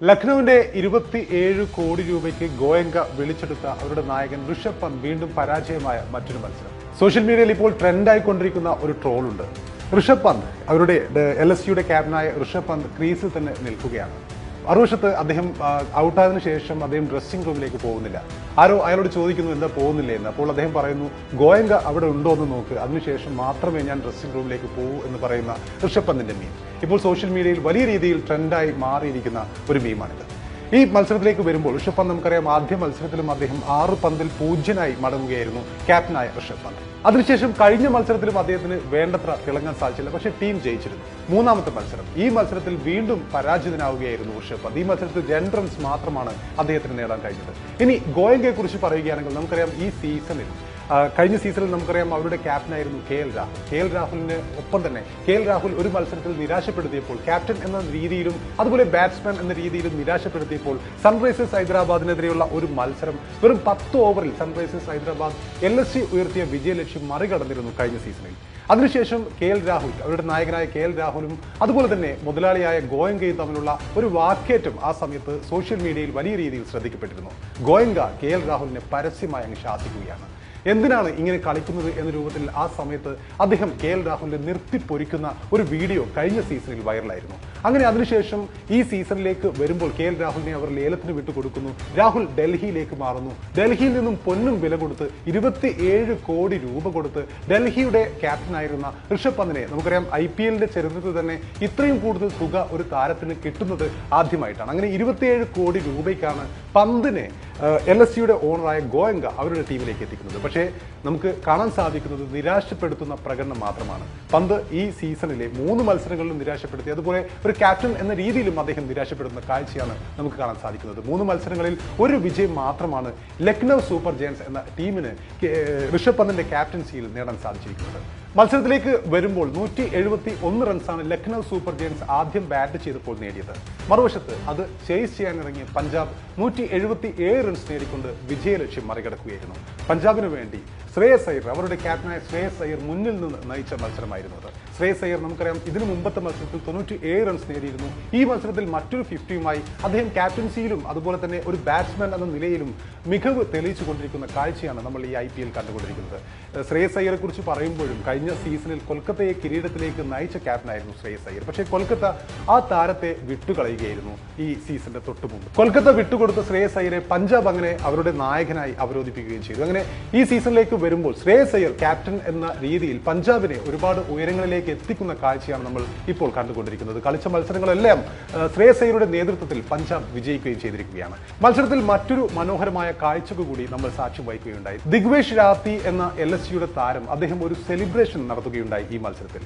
ലക്നൌവിന്റെ 27 കോടി രൂപയ്ക്ക് ഗോയങ്ക വിളിച്ചെടുത്ത അവരുടെ നായകൻ ഋഷഭ് പന്ത് വീണ്ടും പരാജയമായ മറ്റൊരു മത്സരം. സോഷ്യൽ മീഡിയയിൽ ഇപ്പോൾ ട്രെൻഡായിക്കൊണ്ടിരിക്കുന്ന ഒരു ട്രോളുണ്ട്. ഋഷഭ് പന്ത് അവരുടെ LSUയുടെ ക്യാപ്റ്റനായ ഋഷഭ് പന്ത് ക്രീസിൽ തന്നെ നിൽക്കുകയാണ്. മറുവശത്ത് അദ്ദേഹം ഔട്ടായതിനു ശേഷം അദ്ദേഹം ഡ്രസ്സിംഗ് റൂമിലേക്ക് പോകുന്നില്ല. ആരോ അയാളോട് ചോദിക്കുന്നു എന്താ പോകുന്നില്ലേ എന്ന്. അപ്പോൾ അദ്ദേഹം പറയുന്നു ഗോയങ്ക അവിടെ ഉണ്ടോ എന്ന് നോക്ക്, അതിനുശേഷം മാത്രമേ ഞാൻ ഡ്രസ്സിംഗ് റൂമിലേക്ക് പോകൂ എന്ന് പറയുന്ന ഋഷഭ് പന്തിന്റെ മീം ഇപ്പോൾ സോഷ്യൽ മീഡിയയിൽ വലിയ രീതിയിൽ ട്രെൻഡായി മാറിയിരിക്കുന്ന ഒരു മീമാണിത്. ഈ മത്സരത്തിലേക്ക് വരുമ്പോൾ ഋഷഭ് പന്ത് നമുക്കറിയാം, ആദ്യ മത്സരത്തിലും അദ്ദേഹം 6 പന്തിൽ 0 മടങ്ങുകയായിരുന്നു ക്യാപ്റ്റനായ ഋഷഭ് പന്ത്. അതിനുശേഷം കഴിഞ്ഞ മത്സരത്തിലും അദ്ദേഹത്തിന് വേണ്ടത്ര തിളങ്ങാൻ സാധിച്ചില്ല, പക്ഷേ ടീം ജയിച്ചിരുന്നു. മൂന്നാമത്തെ മത്സരം, ഈ മത്സരത്തിൽ വീണ്ടും പരാജിതനാവുകയായിരുന്നു ഋഷഭ് പന്ത്. ഈ മത്സരത്തിൽ 2 റൺസ് മാത്രമാണ് അദ്ദേഹത്തിന് നേടാൻ കഴിഞ്ഞത്. ഇനി ഗോയങ്കയെ കുറിച്ച് പറയുകയാണെങ്കിൽ നമുക്കറിയാം, ഈ സീസണിൽ കഴിഞ്ഞ സീസണിൽ നമുക്കറിയാം അവരുടെ ക്യാപ്റ്റനായിരുന്നു KL രാഹുൽ. KL രാഹുലിന് ഒപ്പം തന്നെ KL രാഹുൽ ഒരു മത്സരത്തിൽ നിരാശപ്പെടുത്തിയപ്പോൾ, ക്യാപ്റ്റൻ എന്ന രീതിയിലും അതുപോലെ ബാറ്റ്സ്മാൻ എന്ന രീതിയിലും നിരാശപ്പെടുത്തിയപ്പോൾ സൺറൈസേഴ്സ് ഹൈദരാബാദിനെതിരെയുള്ള ഒരു മത്സരം വെറും 10 ഓവറിൽ സൺറൈസേഴ്സ് ഹൈദരാബാദ് LSU ഉയർത്തിയ വിജയലക്ഷ്യം മറികടന്നിരുന്നു കഴിഞ്ഞ സീസണിൽ. അതിനുശേഷം KL രാഹുൽ, അവരുടെ നായകനായ KL രാഹുലും അതുപോലെ തന്നെ മുതലാളിയായ ഗോയങ്കയും തമ്മിലുള്ള ഒരു വാക്കേറ്റം ആ സമയത്ത് സോഷ്യൽ മീഡിയയിൽ വലിയ രീതിയിൽ ശ്രദ്ധിക്കപ്പെട്ടിരുന്നു. ഗോയങ്ക KL രാഹുലിനെ പരസ്യമായി അങ്ങ് ശാസിക്കുകയാണ്. എന്തിനാണ് ഇങ്ങനെ കളിക്കുന്നത് എന്ന രൂപത്തിൽ ആ സമയത്ത് അദ്ദേഹം KL രാഹുലിനെ നിർത്തിപ്പൊരിക്കുന്ന ഒരു വീഡിയോ കഴിഞ്ഞ സീസണിൽ വൈറലായിരുന്നു. അങ്ങനെ അതിനുശേഷം ഈ സീസണിലേക്ക് വരുമ്പോൾ KL രാഹുലിനെ അവർ ലേലത്തിന് വിട്ടുകൊടുക്കുന്നു. രാഹുൽ ഡൽഹിയിലേക്ക് മാറുന്നു. ഡൽഹിയിൽ നിന്നും പൊന്നും വില കൊടുത്ത് 27 കോടി രൂപ കൊടുത്ത് ഡൽഹിയുടെ ക്യാപ്റ്റനായിരുന്ന ഋഷഭ് പന്തിനെ, നമുക്കറിയാം IPLന്റെ ചരിത്രത്തിൽ തന്നെ ഇത്രയും കൂടുതൽ തുക ഒരു താരത്തിന് കിട്ടുന്നത് ആദ്യമായിട്ടാണ്. അങ്ങനെ 27 കോടി രൂപയ്ക്കാണ് പന്തിനെ LSUയുടെ ഓണറായ ഗോയങ്ക അവരുടെ ടീമിലേക്ക് എത്തിക്കുന്നത്. പക്ഷേ നമുക്ക് കാണാൻ സാധിക്കുന്നത് നിരാശപ്പെടുത്തുന്ന പ്രകടനം മാത്രമാണ്. പന്ത് ഈ സീസണിലെ 3 മത്സരങ്ങളിലും നിരാശപ്പെടുത്തി, അതുപോലെ ഒരു ക്യാപ്റ്റൻ എന്ന രീതിയിലും അദ്ദേഹം നിരാശപ്പെടുന്ന കാഴ്ചയാണ് നമുക്ക് കാണാൻ സാധിക്കുന്നത്. 3 മത്സരങ്ങളിൽ ഒരു വിജയം മാത്രമാണ് ലക്നൗ സൂപ്പർ ജയൻസ് എന്ന ടീമിന് ഋഷഭ് പന്തിന്റെ ക്യാപ്റ്റൻസിയിൽ നേടാൻ സാധിച്ചിരിക്കുന്നത്. മത്സരത്തിലേക്ക് വരുമ്പോൾ 171 റൺസാണ് ലക്നൗ സൂപ്പർ ജയൻസ് ആദ്യം ബാറ്റ് ചെയ്തപ്പോൾ നേടിയത്. മറുവശത്ത് അത് ചേസ് ചെയ്യാനിറങ്ങിയ പഞ്ചാബ് 177 റൺസ് നേടിക്കൊണ്ട് വിജയലക്ഷ്യം മറികടക്കുകയായിരുന്നു. പഞ്ചാബിന് വേണ്ടി ശ്രേയസ് അയ്യർ, അവരുടെ ക്യാപ്റ്റനായ ശ്രേയസ് അയ്യർ മുന്നിൽ നിന്ന് നയിച്ച മത്സരമായിരുന്നു അത്. ശ്രേയസ് അയ്യർ നമുക്കറിയാം ഇതിനു മുമ്പത്തെ മത്സരത്തിൽ 97 റൺസ് നേടിയിരുന്നു. ഈ മത്സരത്തിൽ മറ്റൊരു 50യുമായി അദ്ദേഹം ക്യാപ്റ്റൻസിയിലും അതുപോലെ തന്നെ ഒരു ബാറ്റ്സ്മാൻ എന്ന നിലയിലും മികവ് തെളിയിച്ചു കൊണ്ടിരിക്കുന്ന കാഴ്ചയാണ് നമ്മൾ ഈ IPL കണ്ടുകൊണ്ടിരിക്കുന്നത്. ശ്രേയസ് അയ്യരെ കുറിച്ച് പറയുമ്പോഴും കഴിഞ്ഞ സീസണിൽ കൊൽക്കത്തയെ കിരീടത്തിലേക്ക് നയിച്ച ക്യാപ്റ്റനായിരുന്നു ശ്രേയസ് അയ്യർ. പക്ഷേ കൊൽക്കത്ത ആ താരത്തെ വിട്ടുകളയുകയായിരുന്നു ഈ സീസണിന്റെ തൊട്ടുമുമ്പ്. കൊൽക്കത്ത വിട്ടുകൊടുത്ത ശ്രേയസ് അയ്യരെ പഞ്ചാബ് അങ്ങനെ അവരുടെ നായകനായി അവരോധിപ്പിക്കുകയും ചെയ്തു. അങ്ങനെ ഈ സീസണിലേക്ക് വരുമ്പോൾ ശ്രേയസ് അയ്യർ ക്യാപ്റ്റൻ എന്ന രീതിയിൽ പഞ്ചാബിനെ ഒരുപാട് ഉയരങ്ങളിലേക്ക് എത്തിക്കുന്ന കാഴ്ചയാണ് നമ്മൾ ഇപ്പോൾ കണ്ടുകൊണ്ടിരിക്കുന്നത്. കളിച്ച മത്സരങ്ങളെല്ലാം ശ്രേയസ് അയ്യരുടെ നേതൃത്വത്തിൽ പഞ്ചാബ് വിജയിക്കുകയും ചെയ്തിരിക്കുകയാണ്. മത്സരത്തിൽ മറ്റൊരു മനോഹരമായ കാഴ്ചക്ക് കൂടി നമ്മൾ സാക്ഷ്യം വഹിക്കുകയുണ്ടായി. ദിഗ്വേഷ് രാത്തി എന്ന LSUയുടെ താരം, അദ്ദേഹം ഒരു സെലിബ്രേഷൻ നടത്തുകയുണ്ടായി ഈ മത്സരത്തിൽ.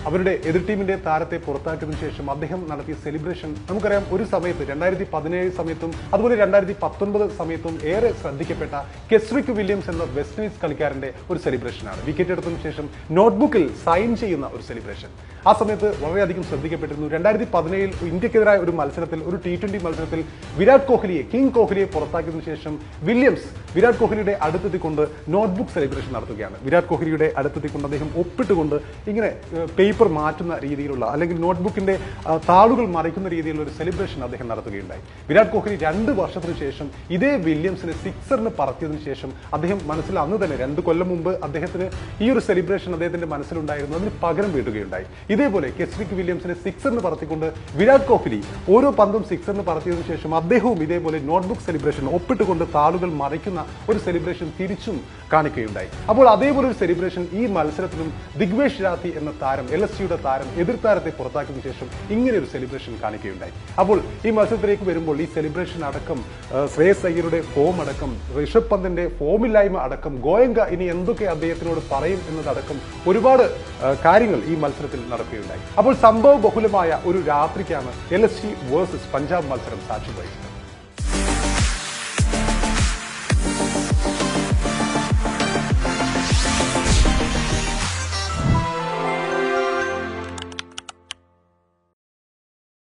അവരുടെ എതിർ ടീമിന്റെ താരത്തെ പുറത്താക്കിയതിനു ശേഷം അദ്ദേഹം നടത്തിയ സെലിബ്രേഷൻ നമുക്കറിയാം, ഒരു സമയത്ത് 2017 സമയത്തും അതുപോലെ 2019 സമയത്തും ഏറെ ശ്രദ്ധിക്കപ്പെട്ട കെസ്റിക് വില്യംസ് എന്ന വെസ്റ്റ് ഇൻഡീസ് കളിക്കാരന്റെ ഒരു സെലിബ്രേഷനാണ്. വിക്കറ്റ് എടുത്തതിനു ശേഷം നോട്ട്ബുക്കിൽ സൈൻ ചെയ്യുന്ന ഒരു സെലിബ്രേഷൻ ആ സമയത്ത് വളരെയധികം ശ്രദ്ധിക്കപ്പെട്ടിരുന്നു. 2017 ഇന്ത്യക്കെതിരായ ഒരു മത്സരത്തിൽ, ഒരു T20 മത്സരത്തിൽ വിരാട് കോഹ്ലിയെ, കിങ് കോഹ്ലിയെ പുറത്താക്കിയതിനു ശേഷം വില്യംസ് വിരാട് കോഹ്ലിയുടെ അടുത്തെത്തിക്കൊണ്ട് നോട്ട്ബുക്ക് സെലിബ്രേഷൻ നടത്തുകയാണ്. വിരാട് കോഹ്ലിയുടെ അടുത്തെത്തിക്കൊണ്ട് അദ്ദേഹം ഒപ്പിട്ടുകൊണ്ട് ഇങ്ങനെ പേപ്പർ മാറ്റുന്ന രീതിയിലുള്ള, അല്ലെങ്കിൽ നോട്ട്ബുക്കിന്റെ താളുകൾ മറിക്കുന്ന രീതിയിലുള്ള ഒരു സെലിബ്രേഷൻ അദ്ദേഹം നടത്തുകയുണ്ടായി. വിരാട് കോഹ്ലി 2 വർഷത്തിന് ശേഷം ഇതേ വില്യംസിനെ 6 പറത്തിയതിനു ശേഷം അദ്ദേഹം മനസ്സിൽ അന്ന് തന്നെ 2 കൊല്ലം മുമ്പ് അദ്ദേഹത്തിന് ഈ ഒരു സെലിബ്രേഷൻ അദ്ദേഹത്തിന്റെ മനസ്സിലുണ്ടായിരുന്നു, അതിന് പകരം വീട്ടുകയുണ്ടായി. ഇതേപോലെ കെസ്റിക് വില്യംസിനെ 6 പറത്തിക്കൊണ്ട് വിരാട് കോഹ്ലി ഓരോ പന്തും 6 പറത്തിയതിനു ശേഷം അദ്ദേഹവും ഇതേപോലെ നോട്ട്ബുക്ക് സെലിബ്രേഷൻ ഒപ്പിട്ടുകൊണ്ട് താളുകൾ മറിക്കുന്ന ഒരു സെലിബ്രേഷൻ തിരിച്ചും കാണിക്കുകയുണ്ടായി. അപ്പോൾ അതേപോലെ ഒരു സെലിബ്രേഷൻ ഈ മത്സരത്തിലും ദിഗ്വേഷ് രാത്തി എന്ന താരം, LSUയുടെ താരം, എതിർ താരത്തെ പുറത്താക്കിയതിനു ശേഷം ഇങ്ങനെ ഒരു സെലിബ്രേഷൻ കാണിക്കുകയുണ്ടായി. അപ്പോൾ ഈ മത്സരത്തിലേക്ക് വരുമ്പോൾ ഈ സെലിബ്രേഷൻ അടക്കം, ശ്രേയസ് അയ്യരുടെ ഫോം അടക്കം, ഋഷഭ് പന്തിന്റെ ഫോമില്ലായ്മ അടക്കം, ഗോയങ്ക ഇനി എന്തൊക്കെ അദ്ദേഹത്തിനോട് പറയും എന്നതടക്കം ഒരുപാട് കാര്യങ്ങൾ ഈ മത്സരത്തിൽ നടക്കുകയുണ്ടായി. അപ്പോൾ സംഭവ ബഹുലമായ ഒരു രാത്രിക്കാണ് LSU വേഴ്സസ് പഞ്ചാബ് മത്സരം സാക്ഷ്യം വഹിച്ചത്.